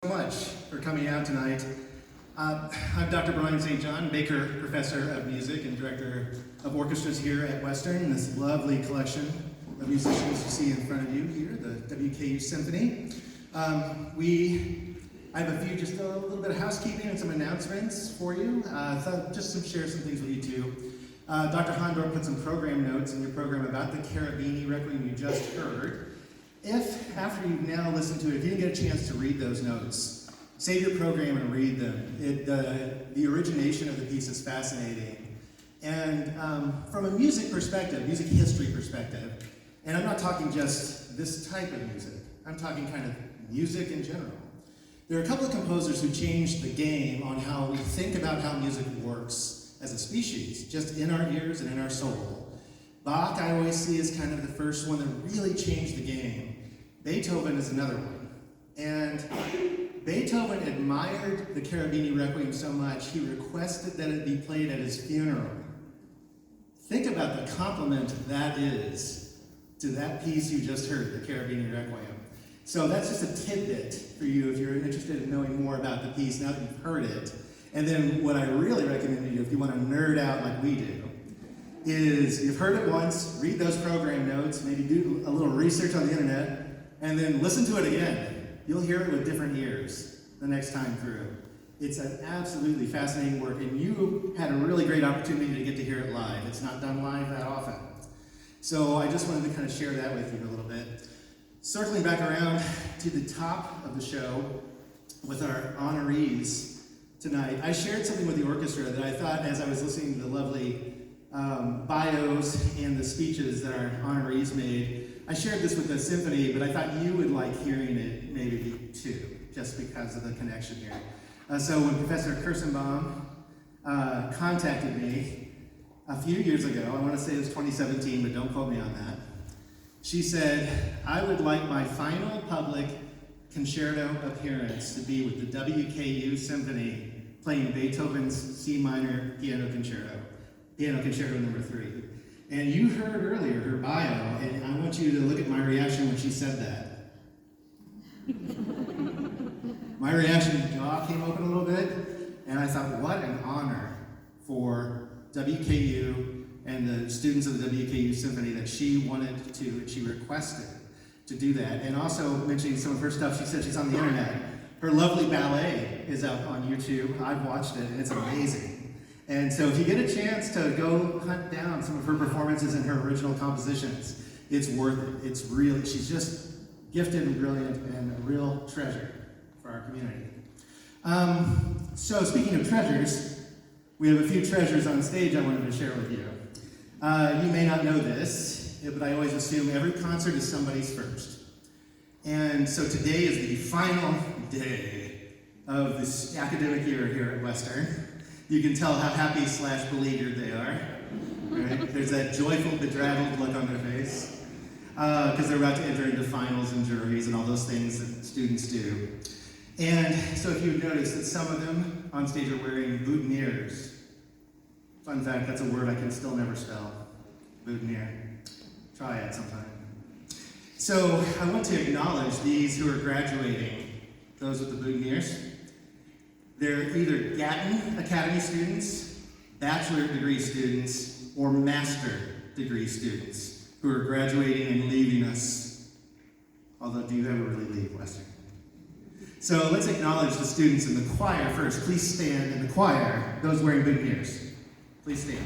Much for coming out tonight. I'm Dr. Brian St. John, Baker Professor of Music and Director of Orchestras here at Western, this lovely collection of musicians you see in front of you here, the WKU Symphony. I have just a little bit of housekeeping and some announcements for you. Thought just to share some things with you too. Dr. Hondor put some program notes in your program about the Cherubini Requiem you just heard. If, after you've now listened to it, if you didn't get a chance to read those notes, save your program and read them. The origination of the piece is fascinating. And from a music perspective, music history perspective, and I'm not talking just this type of music, I'm talking kind of music in general. There are a couple of composers who changed the game on how we think about how music works as a species, just in our ears and in our soul. Bach, I always see, as kind of the first one that really changed the game. Beethoven is another one. And Beethoven admired the Cherubini Requiem so much, he requested that it be played at his funeral. Think about the compliment that is to that piece you just heard, the Cherubini Requiem. So that's just a tidbit for you if you're interested in knowing more about the piece now that you've heard it. And then what I really recommend to you, if you want to nerd out like we do, is you've heard it once, read those program notes, maybe do a little research on the internet, and then listen to it again. You'll hear it with different ears the next time through. It's an absolutely fascinating work, and you had a really great opportunity to get to hear it live. It's not done live that often. So I just wanted to kind of share that with you a little bit. Circling back around to the top of the show with our honorees tonight, I shared something with the orchestra that I thought, as I was listening to the lovely bios and the speeches that our honorees made, I shared this with the symphony, but I thought you would like hearing it maybe too, just because of the connection here. So when Professor Kirstenbaum contacted me a few years ago, I want to say it was 2017, but don't quote me on that, she said, I would like my final public concerto appearance to be with the WKU Symphony playing Beethoven's C minor piano concerto number 3. And you heard earlier her bio, and I want you to look at my reaction when she said that. My reaction, jaw came open a little bit, and I thought, what an honor for WKU and the students of the WKU Symphony that she wanted to, and she requested to do that. And also mentioning some of her stuff, she said she's on the internet. Her lovely ballet is up on YouTube. I've watched it, and it's amazing. And so if you get a chance to go hunt down some of her performances and her original compositions, it's worth it. It's really, she's just gifted and brilliant and a real treasure for our community. So speaking of treasures, we have a few treasures on stage I wanted to share with you. You may not know this, but I always assume every concert is somebody's first. And so today is the final day of this academic year here at Western. You can tell how happy / beleaguered they are. Right? There's that joyful, bedraggled look on their face because they're about to enter into finals and juries and all those things that students do. And so if you've noticed that some of them on stage are wearing boutonnieres. Fun fact, that's a word I can still never spell. Boutonniere. Try it sometime. So I want to acknowledge these who are graduating, those with the boutonnieres. They're either Gatton Academy students, bachelor degree students, or master degree students who are graduating and leaving us. Although, do you ever really leave Western? So let's acknowledge the students in the choir first. Please stand in the choir, those wearing boutonnieres. Please stand.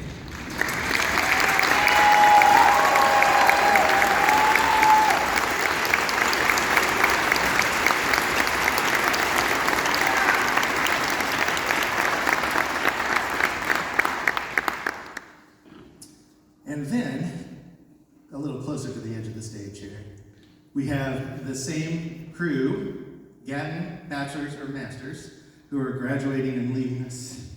And then, a little closer to the edge of the stage here, we have the same crew, Gatton bachelors or masters, who are graduating and leaving us.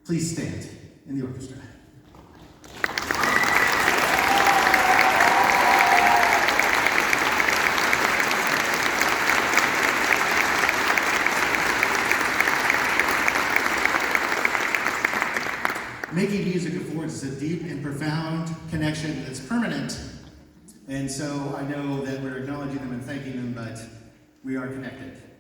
Please stand in the orchestra. Making music affords us a deep and profound connection that's permanent. And so I know that we're acknowledging them and thanking them, but we are connected.